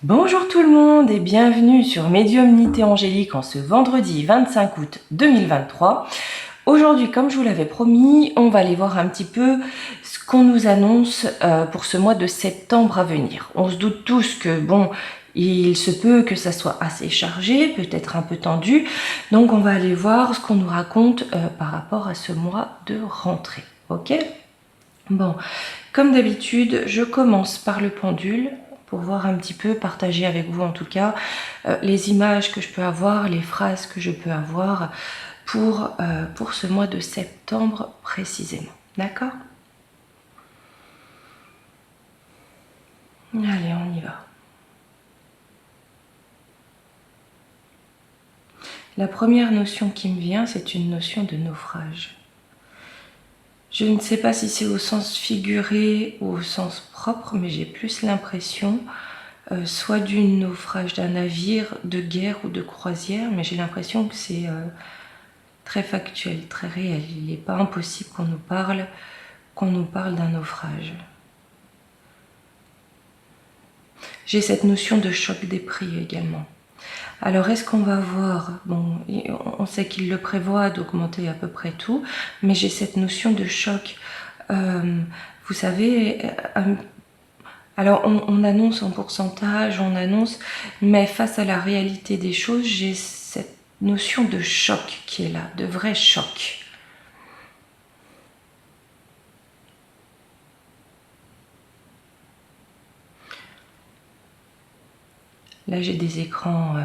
Bonjour tout le monde et bienvenue sur Médiumnité Angélique en ce vendredi 25 août 2023. Aujourd'hui, comme je vous l'avais promis, on va aller voir un petit peu ce qu'on nous annonce pour ce mois de septembre à venir. On se doute tous que bon, il se peut que ça soit assez chargé, peut-être un peu tendu. Donc on va aller voir ce qu'on nous raconte par rapport à ce mois de rentrée. Ok ? Bon, comme d'habitude, je commence par le pendule pour voir un petit peu, partager avec vous en tout cas, les images que je peux avoir, les phrases que je peux avoir pour ce mois de septembre précisément. D'accord ? Allez, on y va. La première notion qui me vient, c'est une notion de naufrage. Je ne sais pas si c'est au sens figuré ou au sens propre, mais j'ai plus l'impression soit du naufrage d'un navire de guerre ou de croisière, mais j'ai l'impression que c'est très factuel, très réel. Il n'est pas impossible qu'on nous parle d'un naufrage. J'ai cette notion de choc des prix également. Alors, est-ce qu'on va voir, bon, on sait qu'il le prévoit d'augmenter à peu près tout, mais j'ai cette notion de choc. Vous savez, alors on annonce en pourcentage, on annonce, mais face à la réalité des choses, j'ai cette notion de choc qui est là, de vrai choc. Là, j'ai des écrans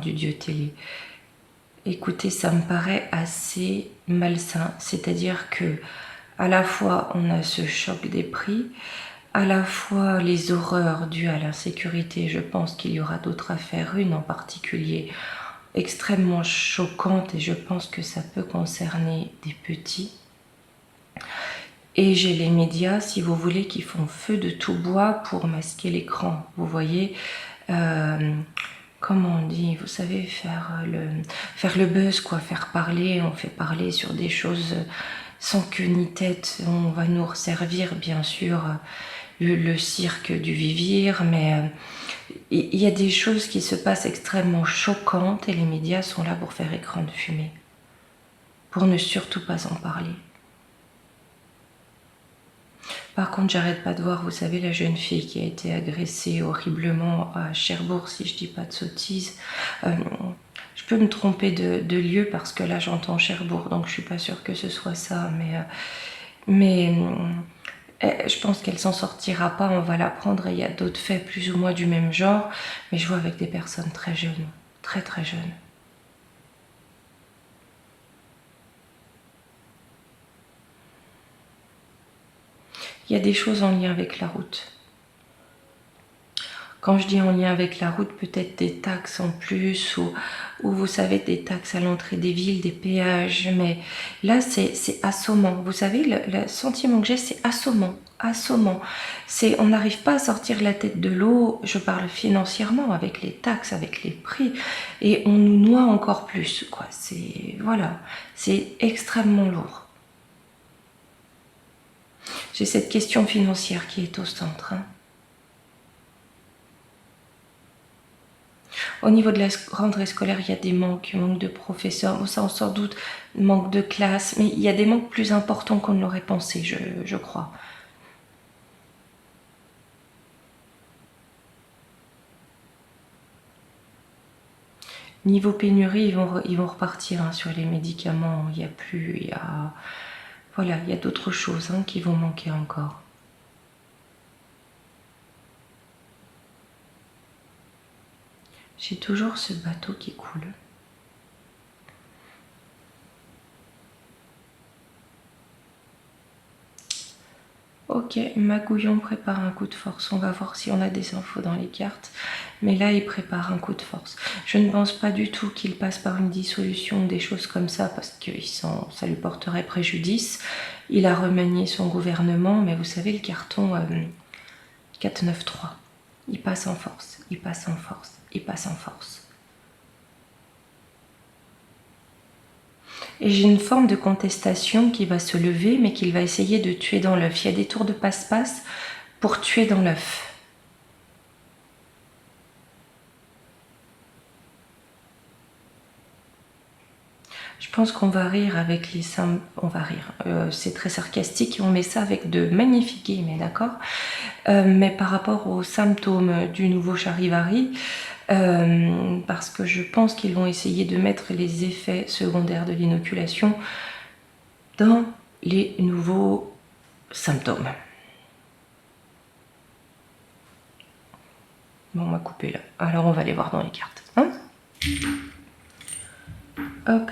du Dieu télé. Écoutez, ça me paraît assez malsain. C'est-à-dire que à la fois, on a ce choc des prix, à la fois les horreurs dues à l'insécurité. Je pense qu'il y aura d'autres affaires, une en particulier extrêmement choquante, et je pense que ça peut concerner des petits. Et j'ai les médias, si vous voulez, qui font feu de tout bois pour masquer l'écran. Vous voyez, comment on dit, vous savez, faire le buzz, quoi, faire parler. On fait parler sur des choses sans queue ni tête. On va nous resservir, bien sûr, le cirque du vivir, mais il y a des choses qui se passent extrêmement choquantes et les médias sont là pour faire écran de fumée, pour ne surtout pas en parler. Par contre, j'arrête pas de voir, vous savez, la jeune fille qui a été agressée horriblement à Cherbourg, si je dis pas de sottises. Je peux me tromper de lieu parce que là j'entends Cherbourg, donc je suis pas sûre que ce soit ça, mais je pense qu'elle s'en sortira pas, on va la prendre, et il y a d'autres faits plus ou moins du même genre, mais je vois avec des personnes très jeunes, très très jeunes. Il y a des choses en lien avec la route. Quand je dis en lien avec la route, peut-être des taxes en plus, ou vous savez, des taxes à l'entrée des villes, des péages, mais là c'est assommant. Vous savez, le sentiment que j'ai, c'est assommant, assommant. On n'arrive pas à sortir la tête de l'eau, je parle financièrement, avec les taxes, avec les prix, et on nous noie encore plus, quoi. Voilà, c'est extrêmement lourd. J'ai cette question financière qui est au centre, hein. Au niveau de la rentrée scolaire, il y a des manques de professeurs, bon, ça on s'en doute, manque de classe, mais il y a des manques plus importants qu'on ne l'aurait pensé, je crois. Niveau pénurie, ils vont repartir, hein, sur les médicaments, il n'y a plus, voilà, il y a d'autres choses, hein, qui vont manquer encore. J'ai toujours ce bateau qui coule. Ok, Magouillon prépare un coup de force. On va voir si on a des infos dans les cartes. Mais là, il prépare un coup de force. Je ne pense pas du tout qu'il passe par une dissolution, des choses comme ça, parce que ça lui porterait préjudice. Il a remanié son gouvernement, mais vous savez, le carton 4-9-3. Il passe en force, il passe en force, il passe en force. Et j'ai une forme de contestation qui va se lever, mais qu'il va essayer de tuer dans l'œuf. Il y a des tours de passe-passe pour tuer dans l'œuf. pense qu'on va rire avec les symptômes. On va rire. C'est très sarcastique et on met ça avec de magnifiques guillemets, d'accord. Mais par rapport aux symptômes du nouveau charivari, parce que je pense qu'ils vont essayer de mettre les effets secondaires de l'inoculation dans les nouveaux symptômes. Bon, on va couper là. Alors, on va aller voir dans les cartes. Hein? Hop.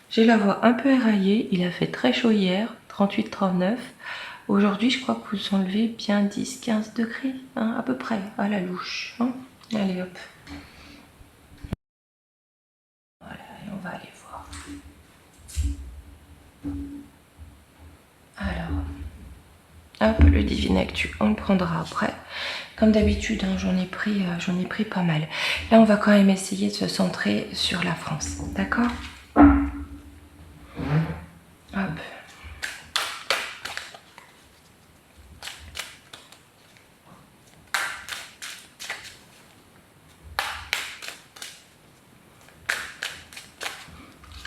J'ai la voix un peu éraillée. Il a fait très chaud hier, 38-39. Aujourd'hui, je crois que vous enlevez bien 10-15 degrés, hein, à peu près, à la louche. Hein. Allez, hop. Voilà, et on va aller voir. Alors, hop, le Divine Actu, on le prendra après. Comme d'habitude, hein, j'en ai pris pas mal. Là, on va quand même essayer de se centrer sur la France, d'accord? Hop.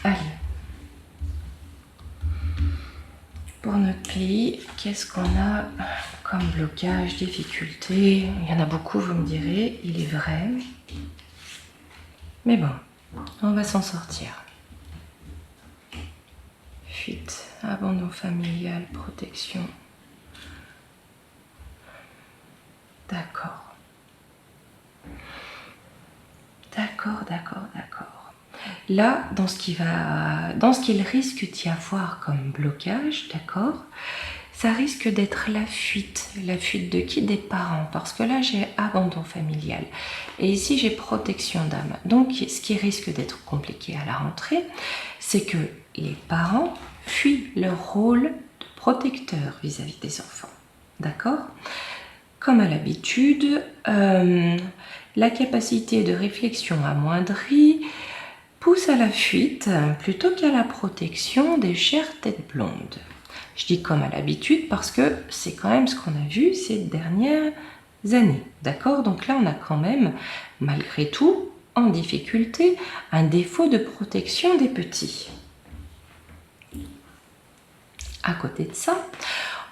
Allez. Pour notre pays, qu'est-ce qu'on a comme blocage, difficulté? Il y en a beaucoup, vous me direz, il est vrai. Mais bon, on va s'en sortir. Fuite, abandon familial, protection. D'accord. D'accord. Là, dans ce qu'il risque d'y avoir comme blocage, d'accord, ça risque d'être la fuite. La fuite de qui? Des parents. Parce que là, j'ai abandon familial. Et ici, j'ai protection d'âme. Donc, ce qui risque d'être compliqué à la rentrée, c'est que les parents fuient leur rôle de protecteur vis-à-vis des enfants. D'accord? Comme à l'habitude, la capacité de réflexion amoindrie pousse à la fuite plutôt qu'à la protection des chères têtes blondes. Je dis comme à l'habitude parce que c'est quand même ce qu'on a vu ces dernières années. D'accord? Donc là, on a quand même, malgré tout, en difficulté, un défaut de protection des petits. À côté de ça,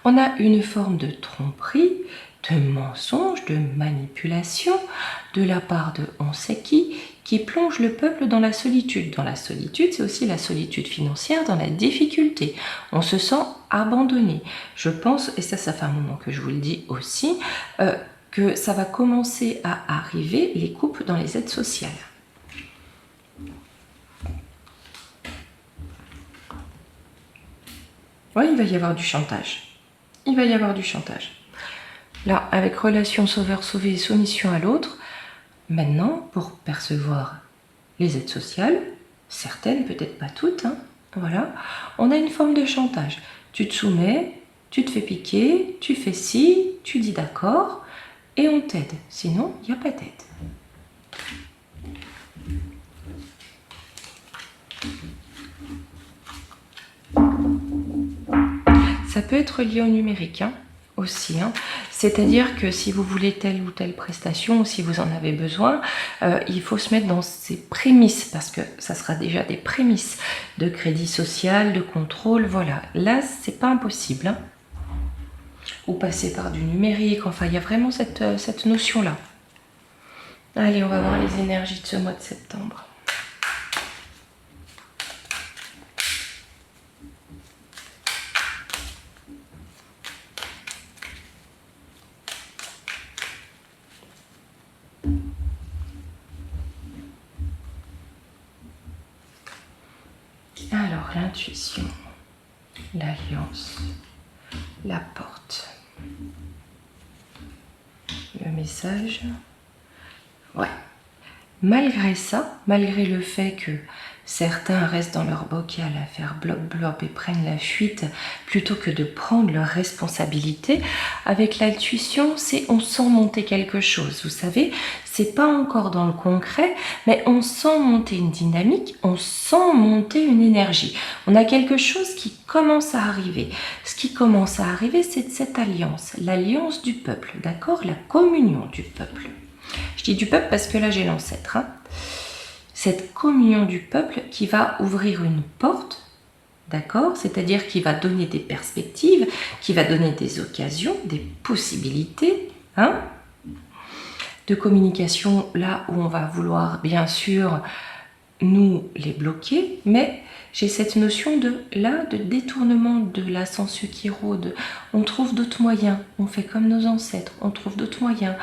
on a une forme de tromperie, de mensonge, de manipulation de la part de on sait qui plonge le peuple dans la solitude. Dans la solitude, c'est aussi la solitude financière, dans la difficulté. On se sent abandonné. Je pense, et ça fait un moment que je vous le dis aussi, que ça va commencer à arriver, les coupes dans les aides sociales. Oui, il va y avoir du chantage. Il va y avoir du chantage. Là, avec relation sauveur-sauvé et soumission à l'autre, maintenant, pour percevoir les aides sociales, certaines, peut-être pas toutes, hein, voilà, on a une forme de chantage. Tu te soumets, tu te fais piquer, tu fais ci, tu dis d'accord, et on t'aide. Sinon, il n'y a pas d'aide. Ça peut être lié au numérique, hein, aussi. Hein. C'est-à-dire que si vous voulez telle ou telle prestation, ou si vous en avez besoin, il faut se mettre dans ces prémices, parce que ça sera déjà des prémices de crédit social, de contrôle, voilà. Là, c'est pas impossible. Hein. Ou passer par du numérique, enfin, il y a vraiment cette notion-là. Allez, on va voir les énergies de ce mois de septembre. Alors, l'intuition, l'alliance, la porte, le message. Ouais. Malgré ça, malgré le fait que certains restent dans leur bocal à faire bloc-bloc et prennent la fuite plutôt que de prendre leurs responsabilités, avec l'intuition, c'est on sent monter quelque chose. Vous savez, c'est pas encore dans le concret, mais on sent monter une dynamique, on sent monter une énergie. On a quelque chose qui commence à arriver. Ce qui commence à arriver, c'est cette alliance, l'alliance du peuple, d'accord? La communion du peuple. Je dis du peuple parce que là j'ai l'ancêtre. Hein. cette communion du peuple qui va ouvrir une porte, d'accord? C'est-à-dire qui va donner des perspectives, qui va donner des occasions, des possibilités, hein, de communication là où on va vouloir bien sûr nous les bloquer, mais j'ai cette notion de détournement de la sensu qui rôde. On trouve d'autres moyens, on fait comme nos ancêtres, on trouve d'autres moyens.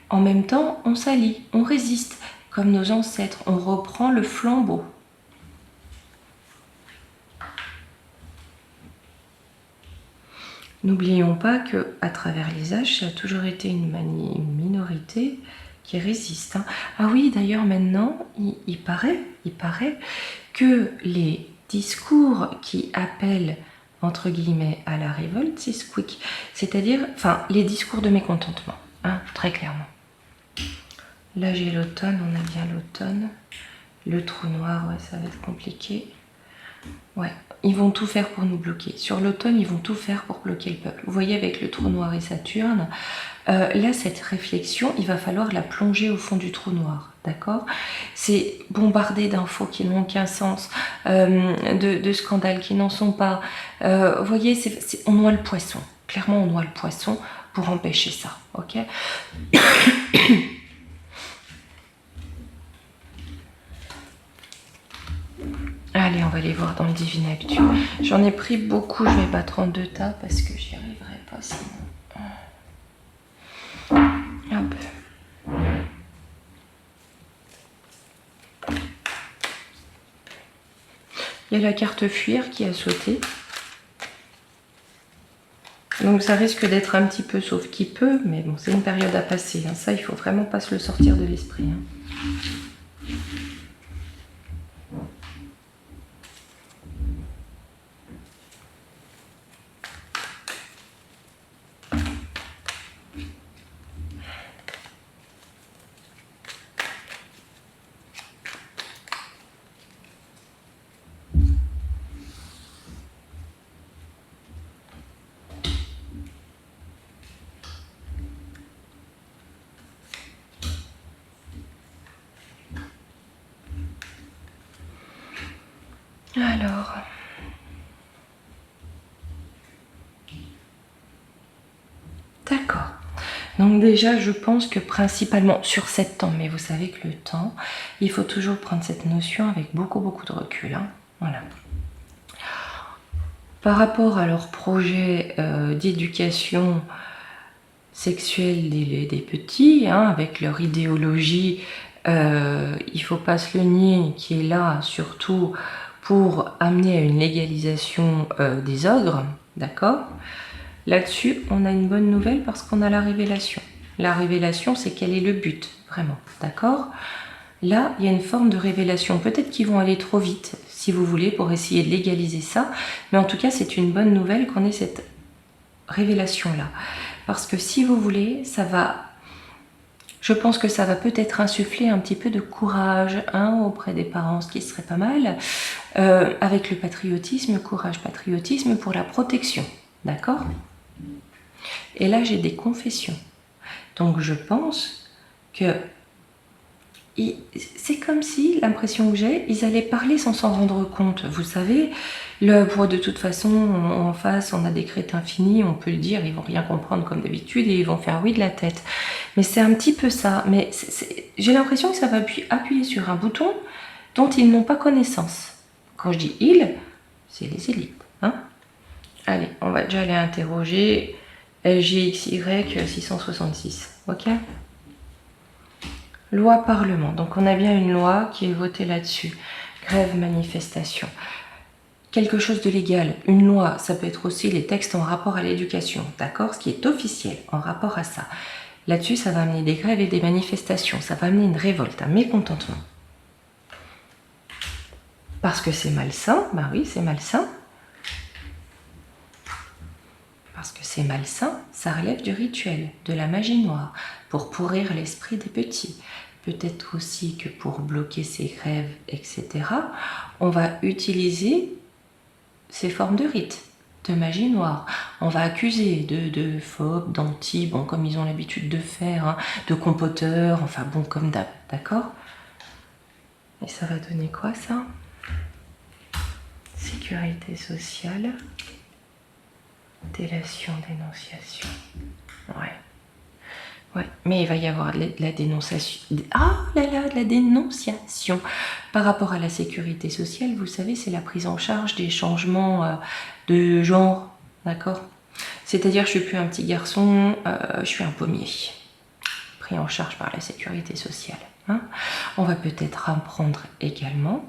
En même temps, on s'allie, on résiste, comme nos ancêtres, on reprend le flambeau. N'oublions pas que à travers les âges, ça a toujours été une minorité qui résiste. Hein. Ah oui, d'ailleurs maintenant, il paraît que les discours qui appellent entre guillemets à la révolte, c'est squeak, c'est-à-dire, enfin, les discours de mécontentement, hein, très clairement. Là j'ai l'automne, on a bien l'automne, le trou noir, ouais, ça va être compliqué. Ouais, ils vont tout faire pour nous bloquer. Sur l'automne, ils vont tout faire pour bloquer le peuple. Vous voyez, avec le trou noir et Saturne, là, cette réflexion, il va falloir la plonger au fond du trou noir, d'accord? C'est bombardé d'infos qui n'ont aucun sens, de scandales qui n'en sont pas. Vous voyez, on noie le poisson. Clairement, on noie le poisson pour empêcher ça, ok? Allez, on va aller voir dans le Divine Actu. J'en ai pris beaucoup, je vais pas 32 tas parce que j'y arriverai pas sinon. Hop. Il y a la carte fuir qui a sauté. Donc ça risque d'être un petit peu sauf qui peut, mais bon, c'est une période à passer. Hein. Ça, il faut vraiment pas se le sortir de l'esprit. Hein. Alors, d'accord. Donc déjà, je pense que principalement sur 7 temps, mais vous savez que le temps, il faut toujours prendre cette notion avec beaucoup de recul. Hein. Voilà. Par rapport à leur projet d'éducation sexuelle des petits, hein, avec leur idéologie, il faut pas se le nier, qui est là surtout pour amener à une légalisation des ogres, d'accord? Là-dessus, on a une bonne nouvelle parce qu'on a la révélation. La révélation, c'est quel est le but, vraiment, d'accord? Là, il y a une forme de révélation. Peut-être qu'ils vont aller trop vite, si vous voulez, pour essayer de légaliser ça. Mais en tout cas, c'est une bonne nouvelle qu'on ait cette révélation-là. Parce que si vous voulez, ça va... Je pense que ça va peut-être insuffler un petit peu de courage hein, auprès des parents, ce qui serait pas mal, avec le patriotisme, courage, patriotisme pour la protection, d'accord? Et là, j'ai des confessions. Donc, je pense que c'est comme si, l'impression que j'ai, ils allaient parler sans s'en rendre compte. Vous savez, de toute façon, en face, on a des crétins finis, on peut le dire, ils vont rien comprendre comme d'habitude et ils vont faire oui de la tête. Mais c'est un petit peu ça. Mais j'ai l'impression que ça va appuyer sur un bouton dont ils n'ont pas connaissance. Quand je dis ils, c'est les élites. Hein. Allez, on va déjà aller interroger LGXY 666. Ok ? Loi Parlement. Donc on a bien une loi qui est votée là-dessus. Grève, manifestation. Quelque chose de légal. Une loi, ça peut être aussi les textes en rapport à l'éducation. D'accord ? Ce qui est officiel en rapport à ça. Là-dessus, ça va amener des grèves et des manifestations. Ça va amener une révolte, un mécontentement. Parce que c'est malsain. Ben oui, c'est malsain. Parce que c'est malsain, ça relève du rituel, de la magie noire, pour pourrir l'esprit des petits. Peut-être aussi que pour bloquer ces grèves, etc., on va utiliser ces formes de rites, de magie noire. On va accuser de phobes, d'anti, bon, comme ils ont l'habitude de faire, hein, de compoteurs, enfin bon, comme d'hab, d'accord ? Et ça va donner quoi ça? Sécurité sociale, délation, dénonciation. Ouais. Ouais, mais il va y avoir de la dénonciation. Ah là là, de la dénonciation. Par rapport à la sécurité sociale, vous savez, c'est la prise en charge des changements de genre, d'accord? C'est-à-dire, je suis plus un petit garçon, je suis un pommier. Pris en charge par la sécurité sociale. Hein. On va peut-être apprendre également,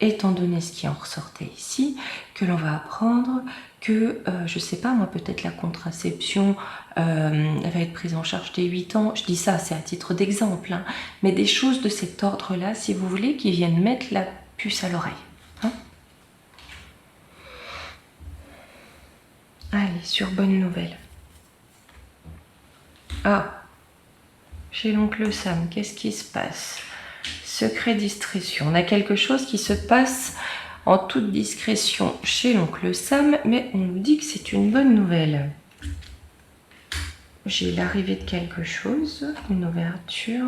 étant donné ce qui en ressortait ici, que l'on va apprendre que, je sais pas moi, peut-être la contraception elle va être prise en charge dès 8 ans. Je dis ça, c'est à titre d'exemple, hein, mais des choses de cet ordre-là, si vous voulez, qui viennent mettre la puce à l'oreille. Hein. Allez, sur bonne nouvelle. Ah, chez l'oncle Sam, qu'est-ce qui se passe? Secret discrétion. On a quelque chose qui se passe en toute discrétion chez l'oncle Sam, mais on nous dit que c'est une bonne nouvelle. J'ai l'arrivée de quelque chose, une ouverture.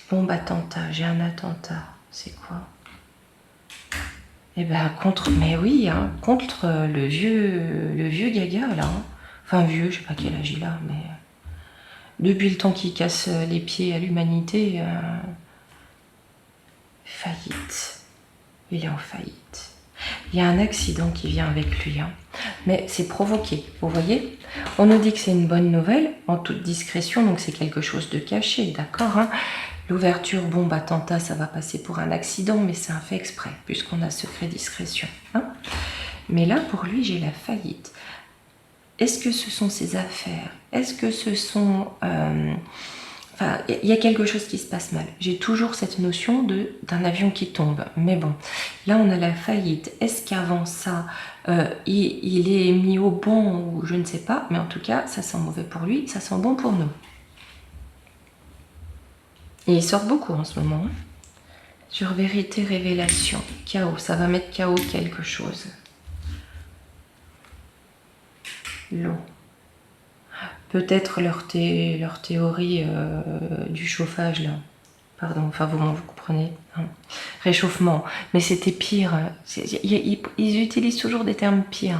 Bombe attentat, j'ai un attentat. C'est quoi? Eh ben contre, mais oui, hein, contre le vieux gaga là. Hein. Enfin vieux, je sais pas quel âge il a, mais depuis le temps qu'il casse les pieds à l'humanité, faillite. Il est en faillite. Il y a un accident qui vient avec lui, hein. Mais c'est provoqué, vous voyez. On nous dit que c'est une bonne nouvelle, en toute discrétion, donc c'est quelque chose de caché, d'accord, hein. L'ouverture, bombe, attentat, ça va passer pour un accident, mais c'est un fait exprès, puisqu'on a secret discrétion. Hein. Mais là, pour lui, j'ai la faillite. Est-ce que ce sont ses affaires? Est-ce que ce sont... Enfin, il y a quelque chose qui se passe mal. J'ai toujours cette notion d'un avion qui tombe. Mais bon, là, on a la faillite. Est-ce qu'avant ça, il est mis au banc ou je ne sais pas. Mais en tout cas, ça sent mauvais pour lui, ça sent bon pour nous. Et il sort beaucoup en ce moment. Hein. Sur vérité, révélation. Chaos, ça va mettre chaos quelque chose. L'eau. Peut-être leur théorie du chauffage, là. Pardon, enfin vous comprenez. Hein. Réchauffement. Mais c'était pire. Ils utilisent toujours des termes pires.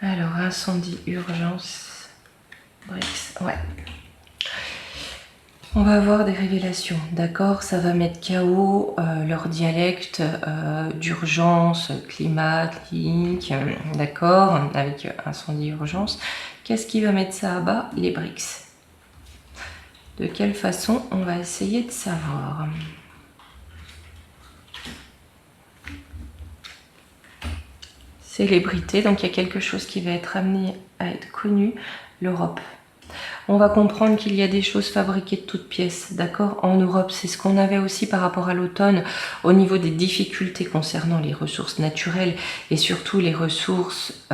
Alors, incendie, urgence. Brix, ouais. On va avoir des révélations, d'accord? Ça va mettre KO leur dialecte d'urgence, climatique, d'accord? Avec incendie, urgence. Qu'est-ce qui va mettre ça à bas? Les Brix. De quelle façon? On va essayer de savoir. Célébrité, donc il y a quelque chose qui va être amené à être connu, l'Europe. On va comprendre qu'il y a des choses fabriquées de toutes pièces, d'accord? En Europe, c'est ce qu'on avait aussi par rapport à l'automne, au niveau des difficultés concernant les ressources naturelles et surtout les ressources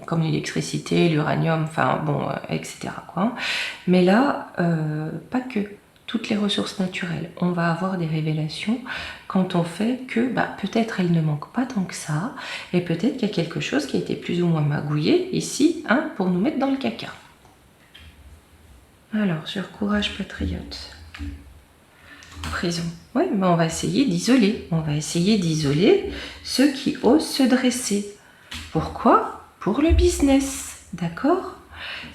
comme l'électricité, l'uranium, enfin bon, etc. quoi. Mais là, pas que. Toutes les ressources naturelles. On va avoir des révélations quand on fait que peut-être elles ne manquent pas tant que ça, et peut-être qu'il y a quelque chose qui a été plus ou moins magouillé ici, hein, pour nous mettre dans le caca. Alors, sur courage patriote. Prison. Oui, mais on va essayer d'isoler. On va essayer d'isoler ceux qui osent se dresser. Pourquoi? Pour le business. D'accord?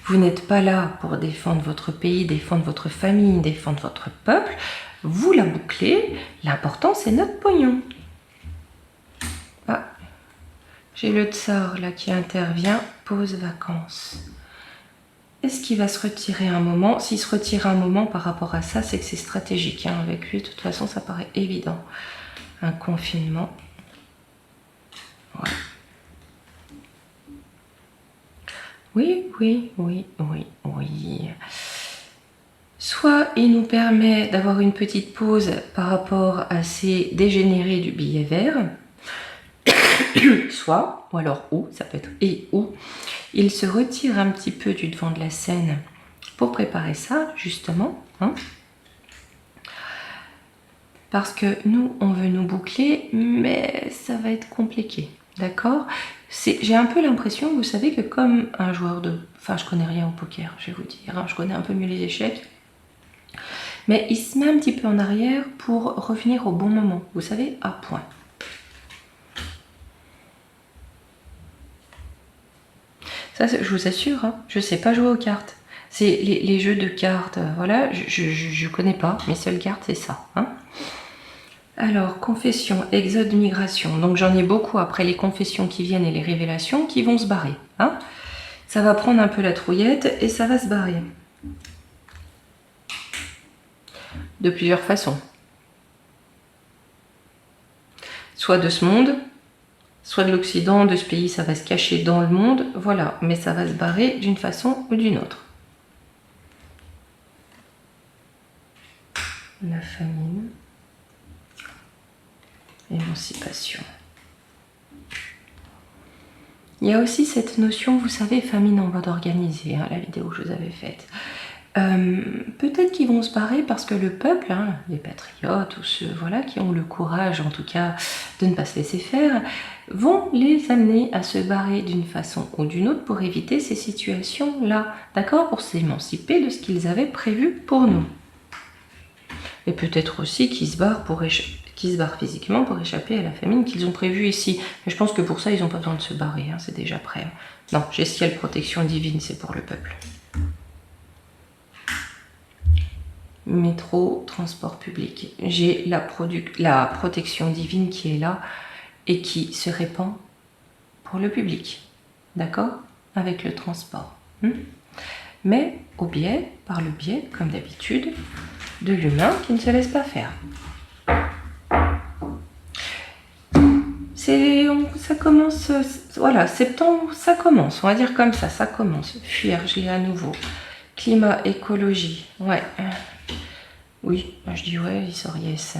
Vous n'êtes pas là pour défendre votre pays, défendre votre famille, défendre votre peuple. Vous la bouclez. L'important, c'est notre pognon. Ah, j'ai le tsar là qui intervient. Pause vacances. Est-ce qu'il va se retirer un moment? S'il se retire un moment par rapport à ça, c'est que c'est stratégique. Hein. Avec lui, de toute façon, ça paraît évident. Un confinement. Ouais. Oui. Soit il nous permet d'avoir une petite pause par rapport à ces dégénérés du billet vert, soit, ou alors ou, ça peut être et ou, il se retire un petit peu du devant de la scène pour préparer ça, justement, hein, parce que nous, on veut nous boucler, mais ça va être compliqué, d'accord? J'ai un peu l'impression, vous savez, que comme un joueur de... Enfin, je connais rien au poker, je vais vous dire, hein, je connais un peu mieux les échecs. Mais il se met un petit peu en arrière pour revenir au bon moment. Vous savez, à point. Ça, je vous assure, hein, je ne sais pas jouer aux cartes. C'est les jeux de cartes, voilà, je ne connais pas. Mes seules cartes, c'est ça. Hein. Alors, confession, exode, migration. Donc j'en ai beaucoup après les confessions qui viennent et les révélations qui vont se barrer. Hein. Ça va prendre un peu la trouillette et ça va se barrer. De plusieurs façons. Soit de ce monde, soit de l'Occident, de ce pays, ça va se cacher dans le monde, voilà, mais ça va se barrer d'une façon ou d'une autre. La famine, émancipation. Il y a aussi cette notion, vous savez, famine en mode organisé, hein, la vidéo que je vous avais faite. Peut-être qu'ils vont se barrer parce que le peuple, hein, les patriotes ou ceux voilà, qui ont le courage en tout cas de ne pas se laisser faire, vont les amener à se barrer d'une façon ou d'une autre pour éviter ces situations-là, d'accord, pour s'émanciper de ce qu'ils avaient prévu pour nous. Et peut-être aussi qu'ils se barrent physiquement pour échapper à la famine qu'ils ont prévue ici. Mais je pense que pour ça, ils n'ont pas besoin de se barrer, hein, c'est déjà prêt. Non, j'ai ciel protection divine, c'est pour le peuple. Métro, transport public. J'ai la protection divine qui est là et qui se répand pour le public. D'accord? Avec le transport. Mais par le biais, comme d'habitude, de l'humain qui ne se laisse pas faire. Ça commence, voilà, septembre, ça commence, on va dire comme ça commence. Fuir, je l'ai à nouveau. Climat, écologie, ouais. Oui, je dis ouais, il sort yes.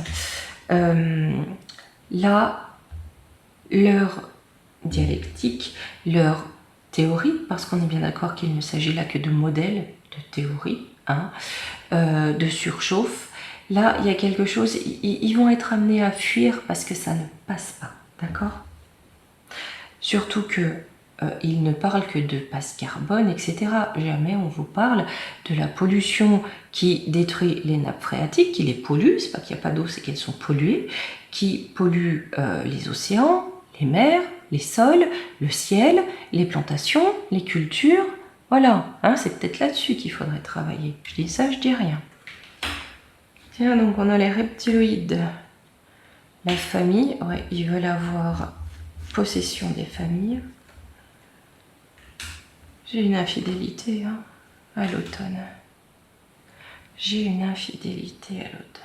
Là, leur dialectique, leur théorie, parce qu'on est bien d'accord qu'il ne s'agit là que de modèles, de théorie, hein, de surchauffe. Là, il y a quelque chose, ils vont être amenés à fuir parce que ça ne passe pas, d'accord? Surtout que il ne parle que de passe carbone, etc. Jamais on vous parle de la pollution qui détruit les nappes phréatiques, qui les pollue, c'est pas qu'il n'y a pas d'eau, c'est qu'elles sont polluées, qui pollue les océans, les mers, les sols, le ciel, les plantations, les cultures. Voilà, hein, c'est peut-être là-dessus qu'il faudrait travailler. Je dis ça, je dis rien. Tiens, donc on a les reptiloïdes. La famille, ouais, ils veulent avoir possession des familles. J'ai une infidélité hein, à l'automne. J'ai une infidélité à l'automne.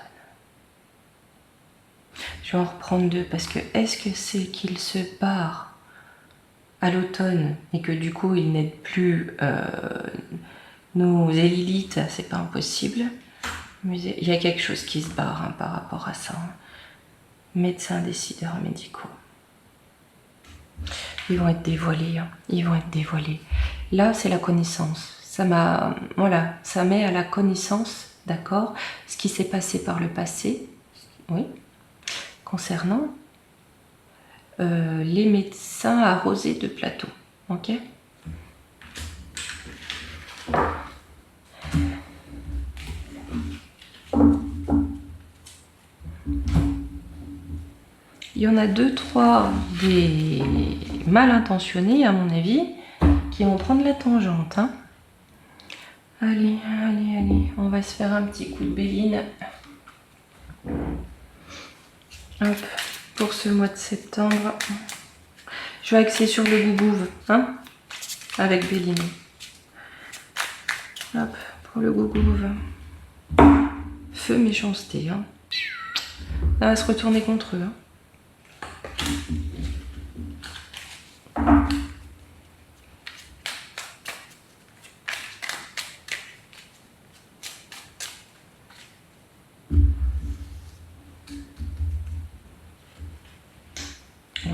Je vais en reprendre deux parce que est-ce que c'est qu'il se barre à l'automne et que du coup il n'aide plus nos élilites? C'est pas impossible. Mais il y a quelque chose qui se barre hein, par rapport à ça. Hein. Médecins, décideurs médicaux. Ils vont être dévoilés, hein. Ils vont être dévoilés. Là, c'est la connaissance. Voilà, ça met à la connaissance, d'accord, ce qui s'est passé par le passé, oui, concernant les médecins arrosés de plateau, ok? Il y en a 2-3 des mal intentionnés, à mon avis, qui vont prendre la tangente. Hein. Allez, allez, allez, on va se faire un petit coup de béline. Hop, pour ce mois de septembre. Je vais axer sur le gougouve, hein, avec béline. Hop, pour le gougouve. Feu méchanceté, hein. Ça va se retourner contre eux, hein.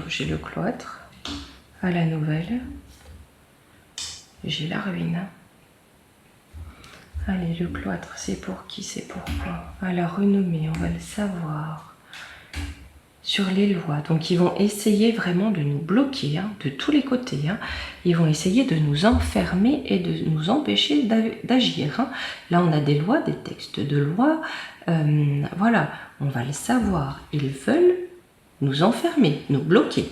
J'ai le cloître, à la nouvelle, j'ai la ruine. Allez, le cloître, c'est pour qui, c'est pourquoi? À la renommée, on va le savoir. sur les lois. Donc ils vont essayer vraiment de nous bloquer, hein, de tous les côtés. Hein. Ils vont essayer de nous enfermer et de nous empêcher d'agir. Hein. Là, on a des lois, des textes de loi. Voilà, on va le savoir. Ils veulent nous enfermer, nous bloquer.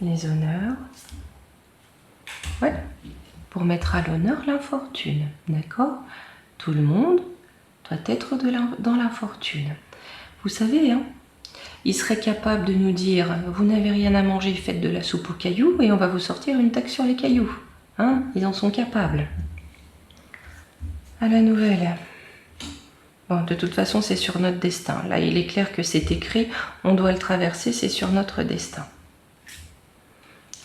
Les honneurs. Ouais, pour mettre à l'honneur l'infortune. D'accord? Tout le monde doit être dans l'infortune. Vous savez, hein, il serait capable de nous dire « Vous n'avez rien à manger, faites de la soupe aux cailloux et on va vous sortir une taxe sur les cailloux. Hein » Ils en sont capables. À la nouvelle. Bon, de toute façon, c'est sur notre destin. Là, il est clair que c'est écrit, on doit le traverser, c'est sur notre destin.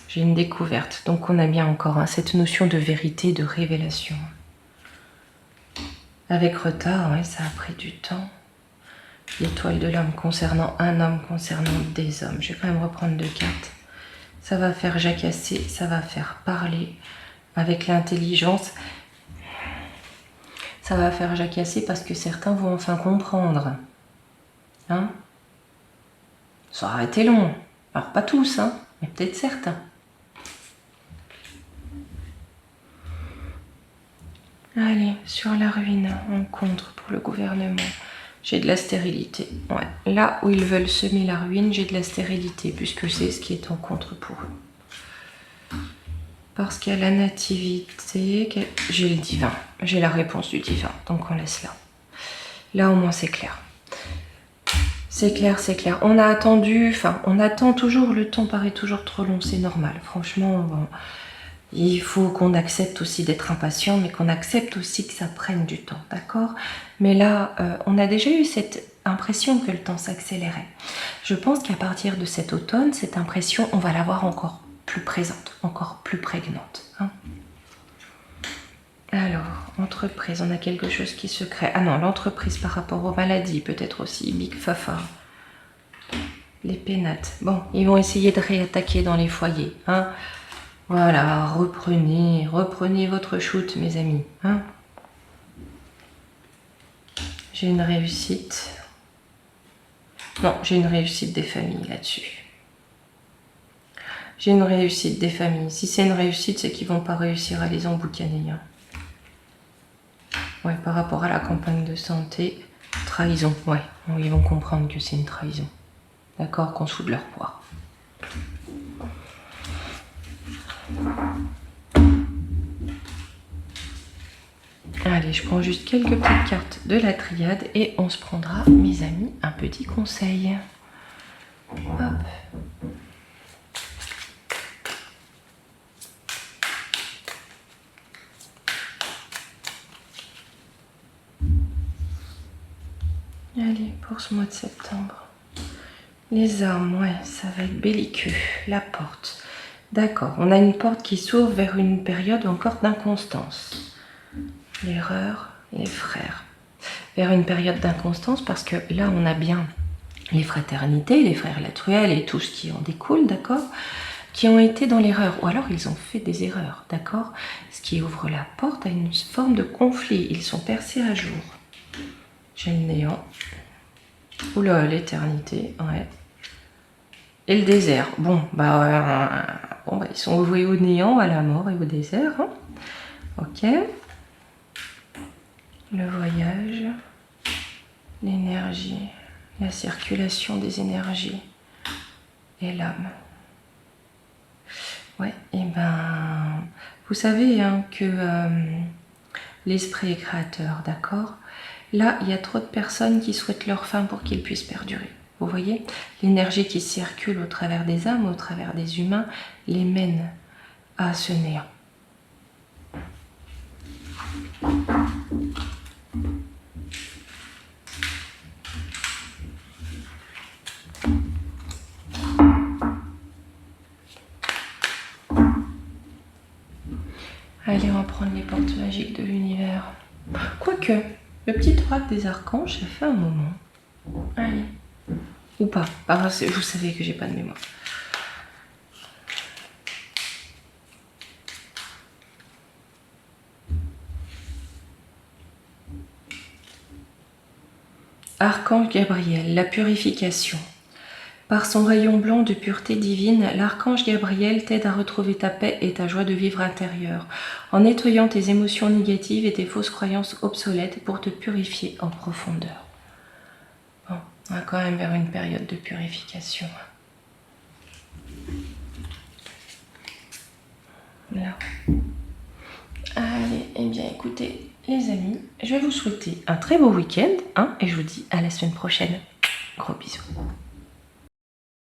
J'ai une découverte. Donc, on a bien encore hein, cette notion de vérité, de révélation. Avec retard, ouais, ça a pris du temps. L'étoile de l'homme concernant un homme, concernant des hommes. Je vais quand même reprendre 2 cartes. Ça va faire jacasser, ça va faire parler avec l'intelligence. Ça va faire jacasser parce que certains vont enfin comprendre. Hein? Ça aurait été long. Alors pas tous, hein, mais peut-être certains. Allez, sur la ruine, on contre pour le gouvernement. J'ai de la stérilité. Ouais. Là où ils veulent semer la ruine, j'ai de la stérilité, puisque c'est ce qui est en contre pour eux. Parce qu'à la nativité, j'ai le divin. J'ai la réponse du divin, donc on laisse là. Là au moins c'est clair. C'est clair, c'est clair. On a attendu, enfin on attend toujours, le temps paraît toujours trop long, c'est normal. Franchement, bon, il faut qu'on accepte aussi d'être impatient, mais qu'on accepte aussi que ça prenne du temps, d'accord? Mais là, on a déjà eu cette impression que le temps s'accélérait. Je pense qu'à partir de cet automne, cette impression, on va l'avoir encore plus présente, encore plus prégnante. Hein. Alors, entreprise, on a quelque chose qui se crée. Ah non, l'entreprise par rapport aux maladies, peut-être aussi, Big Fafa. Les pénates. Bon, ils vont essayer de réattaquer dans les foyers. Hein. Voilà, reprenez votre shoot, mes amis. Hein. J'ai une réussite. Non, j'ai une réussite des familles là-dessus. J'ai une réussite des familles. Si c'est une réussite, c'est qu'ils ne vont pas réussir à les emboucaner. Hein. Ouais, par rapport à la campagne de santé, trahison. Ouais, ils vont comprendre que c'est une trahison. D'accord, qu'on se fout de leur poids. Allez, je prends juste quelques petites cartes de la triade et on se prendra, mes amis, un petit conseil. Hop. Allez, pour ce mois de septembre. Les armes, ouais, ça va être belliqueux. La porte. D'accord, on a une porte qui s'ouvre vers une période encore d'inconstance. L'erreur, les frères. Vers une période d'inconstance parce que là, on a bien les fraternités, les frères Latruel et tout ce qui en découle, d'accord, qui ont été dans l'erreur. Ou alors, ils ont fait des erreurs, d'accord. Ce qui ouvre la porte à une forme de conflit. Ils sont percés à jour. J'ai le néant. Oula, l'éternité, ouais. Et le désert. Bon, ils sont voués au néant, à la mort et au désert. Hein. Ok. Le voyage, l'énergie, la circulation des énergies et l'âme. Ouais, et ben, vous savez hein, que l'esprit est créateur, d'accord? Là, il y a trop de personnes qui souhaitent leur fin pour qu'ils puissent perdurer. Vous voyez, l'énergie qui circule au travers des âmes, au travers des humains, les mène à ce néant. Allez, on va prendre les portes magiques de l'univers. Quoique, le petit oracle des archanges, ça fait un moment. Allez. Ou pas. Parce que vous savez que j'ai pas de mémoire. Archange Gabriel, la purification. Par son rayon blanc de pureté divine, l'archange Gabriel t'aide à retrouver ta paix et ta joie de vivre intérieure, en nettoyant tes émotions négatives et tes fausses croyances obsolètes pour te purifier en profondeur. Bon, on va quand même vers une période de purification. Là. Allez, eh bien écoutez les amis, je vais vous souhaiter un très beau week-end et je vous dis à la semaine prochaine. Gros bisous.